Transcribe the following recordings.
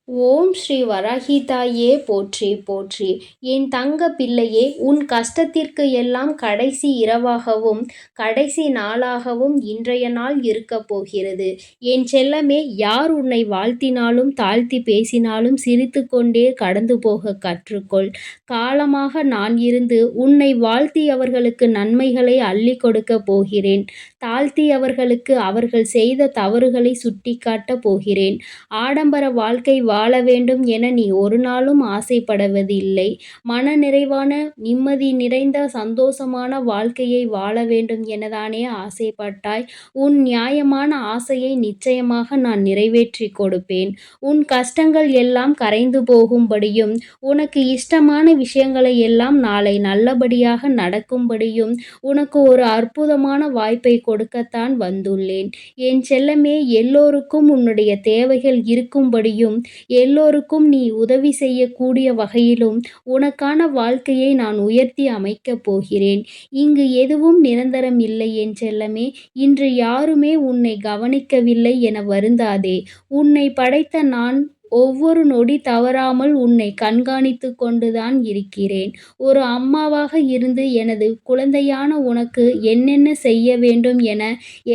ஓம் ஸ்ரீ வராகி தாயே போற்றி போற்றி. என் தங்க பிள்ளையே, உன் கஷ்டத்திற்கு எல்லாம் கடைசி இரவாகவும் கடைசி நாளாகவும் இன்றைய நாள் இருக்கப் போகிறது. என் செல்லமே, யார் உன்னை வாழ்த்தினாலும் தாழ்த்தி பேசினாலும் சிரித்து கொண்டே கடந்து போக கற்றுக்கொள். காலமாக நான் இருந்து உன்னை வாழ்த்தியவர்களுக்கு நன்மைகளை அள்ளி கொடுக்கப் போகிறேன். தாழ்த்தியவர்களுக்கு அவர்கள் செய்த தவறுகளை சுட்டிக்காட்டப் போகிறேன். ஆடம்பர வாழ்க்கை வாழ வேண்டும் என நீ ஒரு நாளும் ஆசைப்படுவதில்லை. மனநிறைவான, நிம்மதி நிறைந்த, சந்தோஷமான வாழ்க்கையை வாழ வேண்டும் எனதானே ஆசைப்பட்டாய்? உன் நியாயமான ஆசையை நிச்சயமாக நான் நிறைவேற்றிக் கொடுப்பேன். உன் கஷ்டங்கள் எல்லாம் கரைந்து போகும்படியும், உனக்கு இஷ்டமான விஷயங்களை எல்லாம் நாளை நல்லபடியாக நடக்கும்படியும் உனக்கு ஒரு அற்புதமான வாய்ப்பை கொடுக்கத்தான் வந்துள்ளேன். என் செல்லமே, எல்லோருக்கும் உன்னுடைய தேவைகள் இருக்கும்படியும், எல்லோருக்கும் நீ உதவி செய்யக்கூடிய வகையிலும் உனக்கான வாழ்க்கையை நான் உயர்த்தி அமைக்கப் போகிறேன். இங்கு எதுவும் நிரந்தரம் இல்லை என் செல்லமே. இன்று யாருமே உன்னை கவனிக்கவில்லை என வருந்தாதே. உன்னை படைத்த நான் ஒவ்வொரு நொடி தவறாமல் உன்னை கண்காணித்துக் கொண்டுதான் இருக்கிறேன். ஒரு அம்மாவாக இருந்து எனது குழந்தையான உனக்கு என்னென்ன செய்ய வேண்டும் என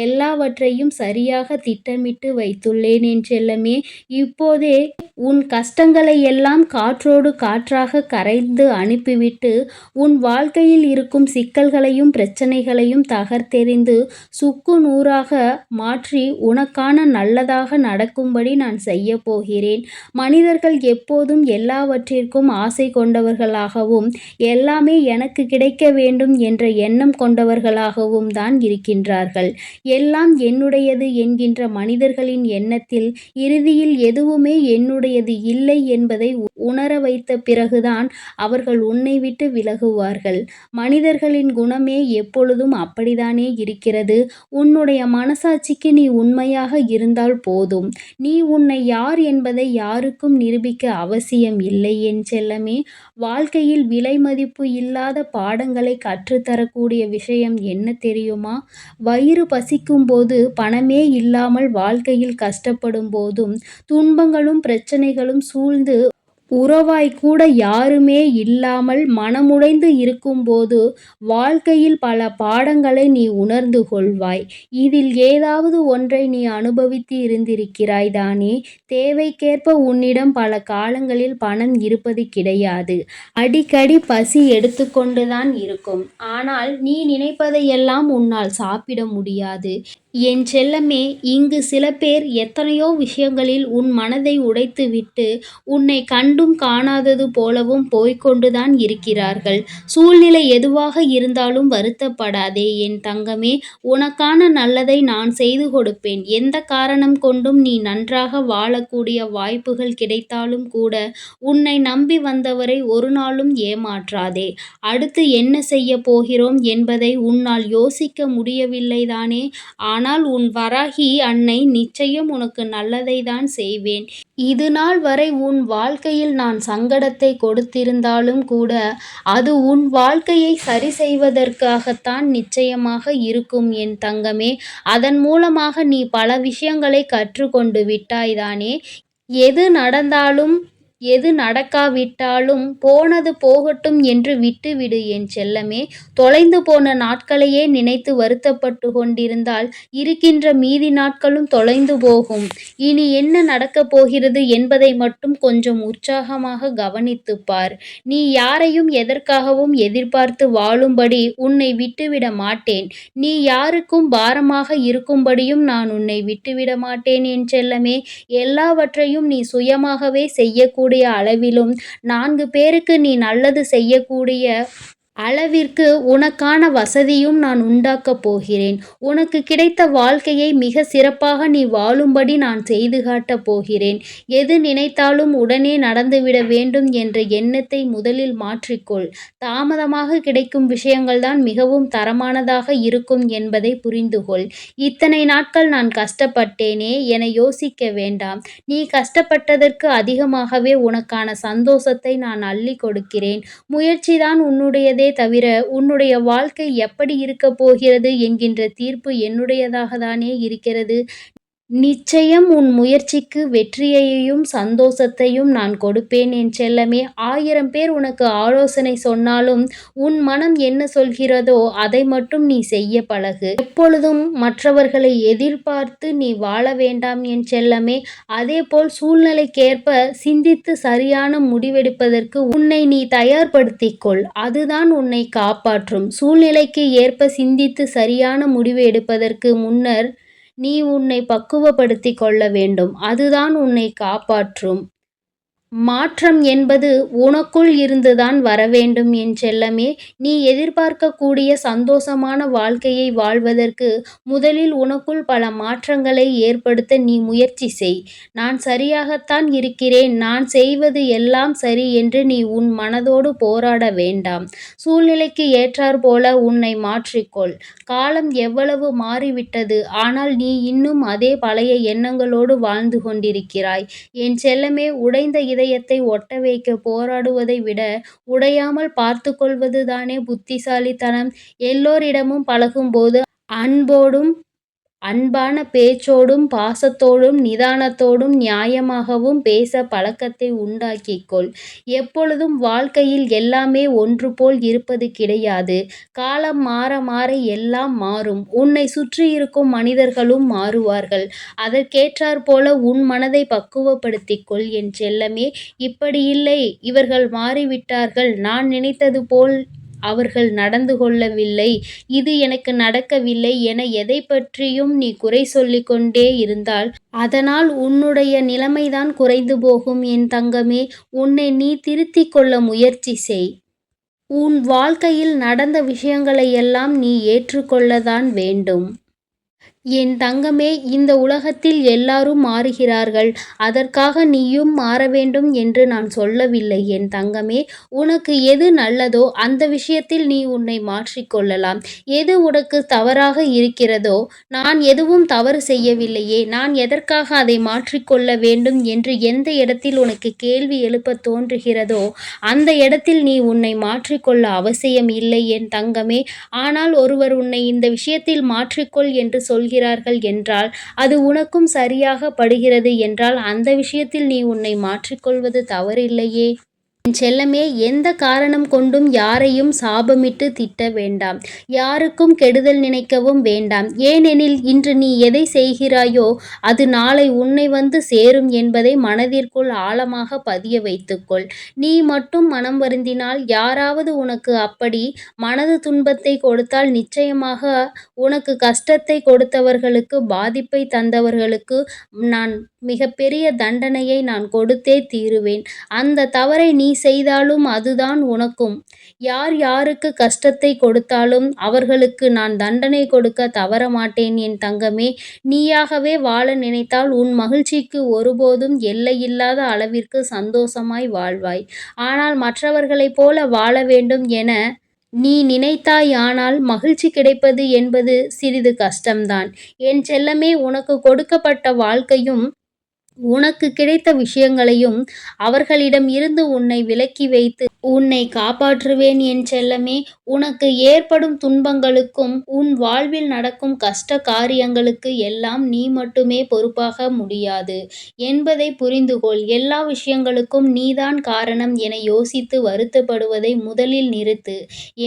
எல்லாவற்றையும் சரியாக திட்டமிட்டு வைத்துள்ளேன் என் செல்லமே. இப்போதே உன் கஷ்டங்களை எல்லாம் காற்றோடு காற்றாக கரைந்து அனுப்பிவிட்டு, உன் வாழ்க்கையில் இருக்கும் சிக்கல்களையும் பிரச்சனைகளையும் தகர்த்தெறிந்து சுக்கு நூறாக மாற்றி உனக்கான நல்லதாக நடக்கும்படி நான் செய்ய போகிறேன். மனிதர்கள் எப்போதும் எல்லாவற்றிற்கும் ஆசை கொண்டவர்களாகவும், எல்லாமே எனக்கு கிடைக்க வேண்டும் என்ற எண்ணம் கொண்டவர்களாகவும் தான் இருக்கின்றார்கள். எல்லாம் என்னுடையது என்கின்ற மனிதர்களின் எண்ணத்தில் இறுதியில் எதுவுமே என்னுடையது இல்லை என்பதை உணர வைத்த பிறகுதான் அவர்கள் உன்னை விட்டு விலகுவார்கள். மனிதர்களின் குணமே எப்பொழுதும் அப்படித்தானே இருக்கிறது. உன்னுடைய மனசாட்சிக்கு நீ உண்மையாக இருந்தால் போதும். நீ உன்னை யார் என்பதை யாருக்கும் நிரூபிக்க அவசியம் இல்லை என் செல்லமே. வாழ்க்கையில் விலை மதிப்பு இல்லாத பாடங்களை கற்றுத்தரக்கூடிய விஷயம் என்ன தெரியுமா? வயிறு பசிக்கும் போது, பணமே இல்லாமல் வாழ்க்கையில் கஷ்டப்படும் போதும், துன்பங்களும் பிரச்சனைகளும் சூழ்ந்து உறவாய் கூட யாருமே இல்லாமல் மனமுடைந்து இருக்கும்போது வாழ்க்கையில் பல பாடங்களை நீ உணர்ந்து கொள்வாய். இதில் ஏதாவது ஒன்றை நீ அனுபவித்து இருந்திருக்கிறாய் தானே. தேவைக்கேற்ப உன்னிடம் பல காலங்களில் பணம் இருப்பது கிடையாது. அடிக்கடி பசி எடுத்துக்கொண்டுதான் இருக்கும். ஆனால் நீ நினைப்பதையெல்லாம் உன்னால் சாப்பிட முடியாது. என் செல்லமே, இங்கு சில பேர் எத்தனையோ விஷயங்களில் உன் மனதை உடைத்துவிட்டு உன்னை கண்டும் காணாதது போலவும் போய்க்கொண்டுதான் இருக்கிறார்கள். சூழ்நிலை எதுவாக இருந்தாலும் வருத்தப்படாதே என் தங்கமே. உனக்கான நல்லதை நான் செய்து கொடுப்பேன். எந்த காரணம் கொண்டும் நீ நன்றாக வாழக்கூடிய வாய்ப்புகள் கிடைத்தாலும் கூட உன்னை நம்பி வந்தவரை ஒரு நாளும் ஏமாற்றாதே. அடுத்து என்ன செய்ய போகிறோம் என்பதை உன்னால் யோசிக்க முடியவில்லைதானே. ஆனால் உன் வராகி அன்னை நிச்சயம் உனக்கு நல்லதை தான் செய்வேன். இதுநாள் வரை உன் வாழ்க்கையில் நான் சங்கடத்தை கொடுத்திருந்தாலும் கூட அது உன் வாழ்க்கையை சரி செய்வதற்காகத்தான் நிச்சயமாக இருக்கும் என் தங்கமே. அதன் மூலமாக நீ பல விஷயங்களை கற்றுக்கொண்டு விட்டாய்தானே. எது நடந்தாலும் எது நடக்காவிட்டாலும் போனது போகட்டும் என்று விட்டுவிடு என் செல்லமே. தொலைந்து போன நாட்களையே நினைத்து வருத்தப்பட்டு கொண்டிருந்தால் இருக்கின்ற மீதி நாட்களும் தொலைந்து போகும். இனி என்ன நடக்கப் போகிறது என்பதை மட்டும் கொஞ்சம் உற்சாகமாக கவனித்துப் பார். நீ யாரையும் எதற்காகவும் எதிர்பார்த்து வாழும்படி உன்னை விட்டுவிட மாட்டேன். நீ யாருக்கும் பாரமாக இருக்கும்படியும் நான் உன்னை விட்டுவிட மாட்டேன் என் செல்லமே. எல்லாவற்றையும் நீ சுயமாகவே செய்யக்கூடிய அளவிலும், 4 பேருக்கு நீ நல்லது செய்யக்கூடிய அளவிற்கு உனக்கான வசதியும் நான் உண்டாக்கப் போகிறேன். உனக்கு கிடைத்த வாழ்க்கையை மிக சிறப்பாக நீ வாழும்படி நான் செய்து காட்டப் போகிறேன். எது நினைத்தாலும் உடனே நடந்துவிட வேண்டும் என்ற எண்ணத்தை முதலில் மாற்றிக்கொள். தாமதமாக கிடைக்கும் விஷயங்கள்தான் மிகவும் தரமானதாக இருக்கும் என்பதை புரிந்துகொள். இத்தனை நாட்கள் நான் கஷ்டப்பட்டேனே என யோசிக்க வேண்டாம். நீ கஷ்டப்பட்டதற்கு அதிகமாகவே உனக்கான சந்தோஷத்தை நான் அள்ளி கொடுக்கிறேன். முயற்சிதான் உன்னுடையதே தவிர உன்னுடைய வாழ்க்கை எப்படி இருக்கப் போகிறது என்கின்ற தீர்ப்பு என்னுடையதாகத்தானே இருக்கிறது. நிச்சயம் உன் முயற்சிக்கு வெற்றியையும் சந்தோஷத்தையும் நான் கொடுப்பேன் என் செல்லமே. 1000 பேர் உனக்கு ஆலோசனை சொன்னாலும் உன் மனம் என்ன சொல்கிறதோ அதை மட்டும் நீ செய்ய பழகு. எப்பொழுதும் மற்றவர்களை எதிர்பார்த்து நீ வாழ வேண்டாம் என் செல்லமே. அதேபோல் சூழ்நிலைக்கேற்ப சிந்தித்து சரியான முடிவெடுப்பதற்கு உன்னை நீ தயார்படுத்திக் கொள். அதுதான் உன்னை காப்பாற்றும். சூழ்நிலைக்கு ஏற்ப சிந்தித்து சரியான முடிவு எடுப்பதற்கு முன்னர் நீ உன்னை பக்குவப்படுத்திக் கொள்ள வேண்டும். அதுதான் உன்னை காப்பாற்றும். மாற்றம் என்பது உனக்குள் இருந்துதான் வரவேண்டும் என் செல்லமே. நீ எதிர்பார்க்கக்கூடிய சந்தோஷமான வாழ்க்கையை வாழ்வதற்கு முதலில் உனக்குள் பல மாற்றங்களை ஏற்படுத்த நீ முயற்சி செய். நான் சரியாகத்தான் இருக்கிறேன், நான் செய்வது எல்லாம் சரி என்று நீ உன் மனதோடு போராட வேண்டாம். சூழ்நிலைக்கு ஏற்றாற்போல உன்னை மாற்றிக்கொள். காலம் எவ்வளவு மாறிவிட்டது, ஆனால் நீ இன்னும் அதே பழைய எண்ணங்களோடு வாழ்ந்து கொண்டிருக்கிறாய். என் செல்லமே, உடைந்த இதயத்தை ஒட்ட வைக்க போராடுவதை விட உடையாமல் பார்த்துக் கொள்வதுதானே புத்திசாலித்தனம். எல்லோரிடமும் பழகும்போது அன்பான பேச்சோடும் பாசத்தோடும் நிதானத்தோடும் நியாயமாகவும் பேச பழக்கத்தை உண்டாக்கிக்கொள். எப்பொழுதும் வாழ்க்கையில் எல்லாமே ஒன்று போல் இருப்பது கிடையாது. காலம் மாற மாற எல்லாம் மாறும். உன்னை சுற்றியிருக்கும் மனிதர்களும் மாறுவார்கள். அதற்கேற்றாற்போல உன் மனதை பக்குவப்படுத்திக் கொள் என் செல்லமே. இப்படியில்லை, இவர்கள் மாறிவிட்டார்கள், நான் நினைத்தது போல் அவர்கள் நடந்து கொள்ளவில்லை, இது எனக்கு நடக்கவில்லை என எதைப் பற்றியும் நீ குறை சொல்லிக் கொண்டே இருந்தால் அதனால் உன்னுடைய நிலைமைதான் குறைந்து போகும் என் தங்கமே. உன்னை நீ திருத்திக் கொள்ள முயற்சி செய். உன் வாழ்க்கையில் நடந்த விஷயங்களையெல்லாம் நீ ஏற்றுக்கொள்ளத்தான் வேண்டும். என் தங்கமே, இந்த உலகத்தில் எல்லாரும் மாறுகிறார்கள். அதற்காக நீயும் மாற வேண்டும் என்று நான் சொல்லவில்லை என் தங்கமே. உனக்கு எது நல்லதோ அந்த விஷயத்தில் நீ உன்னை மாற்றிக்கொள்ளலாம். எது உனக்கு தவறாக இருக்கிறதோ, நான் எதுவும் தவறு செய்யவில்லையே, நான் எதற்காக அதை மாற்றிக்கொள்ள வேண்டும் என்று எந்த இடத்தில் உனக்கு கேள்வி எழுப்பத் தோன்றுகிறதோ அந்த இடத்தில் நீ உன்னை மாற்றிக்கொள்ள அவசியம் இல்லை என் தங்கமே. ஆனால் ஒருவர் உன்னை இந்த விஷயத்தில் மாற்றிக்கொள் என்று சொல்கிறார்கள் என்றால் அது உனக்கும் சரியாக படுகிறது என்றால் அந்த விஷயத்தில் நீ உன்னை மாற்றிக்கொள்வது தவறில்லையே. என் செல்லமே, எந்த காரணம் கொண்டும் யாரையும் சாபமிட்டு திட்ட வேண்டாம். யாருக்கும் கெடுதல் நினைக்கவும் வேண்டாம். ஏனெனில் இன்று நீ எதை செய்கிறாயோ அது நாளை உன்னை வந்து சேரும் என்பதை மனதிற்குள் ஆழமாக பதிய வைத்துக்கொள். நீ மட்டும் மனம் வருந்தினால் யாராவது உனக்கு அப்படி மனது துன்பத்தை கொடுத்தால் நிச்சயமாக உனக்கு கஷ்டத்தை கொடுத்தவர்களுக்கு, பாதிப்பை தந்தவர்களுக்கு நான் மிகப்பெரிய தண்டனையை நான் கொடுத்தே தீருவேன். அந்த தவறை நீ செய்தாலும் அதுதான் உனக்கும். யார் யாருக்கு கஷ்டத்தை கொடுத்தாலும் அவர்களுக்கு நான் தண்டனை கொடுக்க தவறமாட்டேன் என் தங்கமே. நீயாகவே வாழ நினைத்தால் உன் மகிழ்ச்சிக்கு ஒருபோதும் எல்லையில்லாத அளவிற்கு சந்தோஷமாய் வாழ்வாய். ஆனால் மற்றவர்களைப் போல வாழ வேண்டும் என நீ நினைத்தாயானால் மகிழ்ச்சி கிடைப்பது என்பது சிறிது கஷ்டம்தான். என் செல்லமே, உனக்கு கொடுக்கப்பட்ட வாழ்க்கையும் உனக்கு கிடைத்த விஷயங்களையும் அவர்களிடம் இருந்து உன்னை விலக்கி வைத்து உன்னை காப்பாற்றுவேன் என் செல்லமே. உனக்கு ஏற்படும் துன்பங்களுக்கும் உன் வாழ்வில் நடக்கும் கஷ்ட காரியங்களுக்கு எல்லாம் நீ மட்டுமே பொறுப்பாக முடியாது என்பதை புரிந்துகொள். எல்லா விஷயங்களுக்கும் நீதான் காரணம் என யோசித்து வருத்தப்படுவதை முதலில் நிறுத்து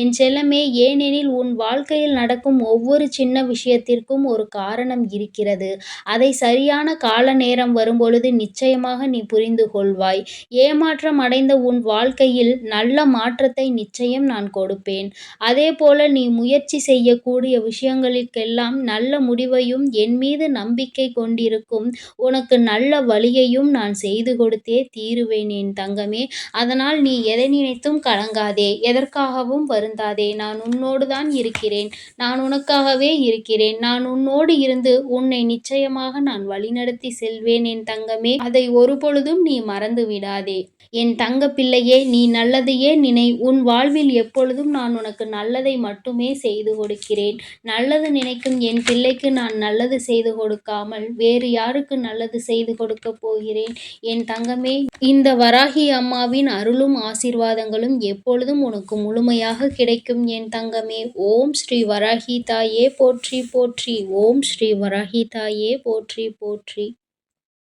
என் செல்லமே. ஏனெனில் உன் வாழ்க்கையில் நடக்கும் ஒவ்வொரு சின்ன விஷயத்திற்கும் ஒரு காரணம் இருக்கிறது. அதை சரியான கால நேரம் வரும்பொழுது நிச்சயமாக நீ புரிந்து கொள்வாய். ஏமாற்றம் அடைந்த உன் வாழ்க்கையில் நல்ல மாற்றத்தை நிச்சயம் நான் கொடுப்பேன். அதேபோல நீ முயற்சி செய்யக்கூடிய விஷயங்களுக்கெல்லாம் நல்ல முடிவையும் என் மீது நம்பிக்கை கொண்டிருக்கும் உனக்கு நல்ல வழியையும் நான் செய்து கொடுத்தே தீருவேன் என் தங்கமே. அதனால் நீ எதை நினைத்தும் கலங்காதே, எதற்காகவும் வருந்தாதே. நான் உன்னோடு தான் இருக்கிறேன். நான் உனக்காகவே இருக்கிறேன். நான் உன்னோடு இருந்து உன்னை நிச்சயமாக நான் வழிநடத்தி செல்வேன் என் தங்கமே. அதை ஒருபொழுதும் நீ மறந்து விடாதே. என் தங்க பிள்ளையே, நீ நல்லதையே நினை. உன் வாழ்வில் எப்பொழுதும் நான் உனக்கு நல்லதை மட்டுமே செய்து கொடுக்கிறேன். நல்லது நினைக்கும் என் பிள்ளைக்கு நான் நல்லது செய்து கொடுக்காமல் வேறு யாருக்கு நல்லது செய்து கொடுக்கப் போகிறேன்? என் தங்கமே, இந்த வராகி அம்மாவின் அருளும் ஆசீர்வாதங்களும் எப்பொழுதும் உனக்கு முழுமையாக கிடைக்கும் என் தங்கமே. ஓம் ஸ்ரீ வராகி தாயே போற்றி போற்றி. ஓம் ஸ்ரீ வராகி தாயே போற்றி போற்றி.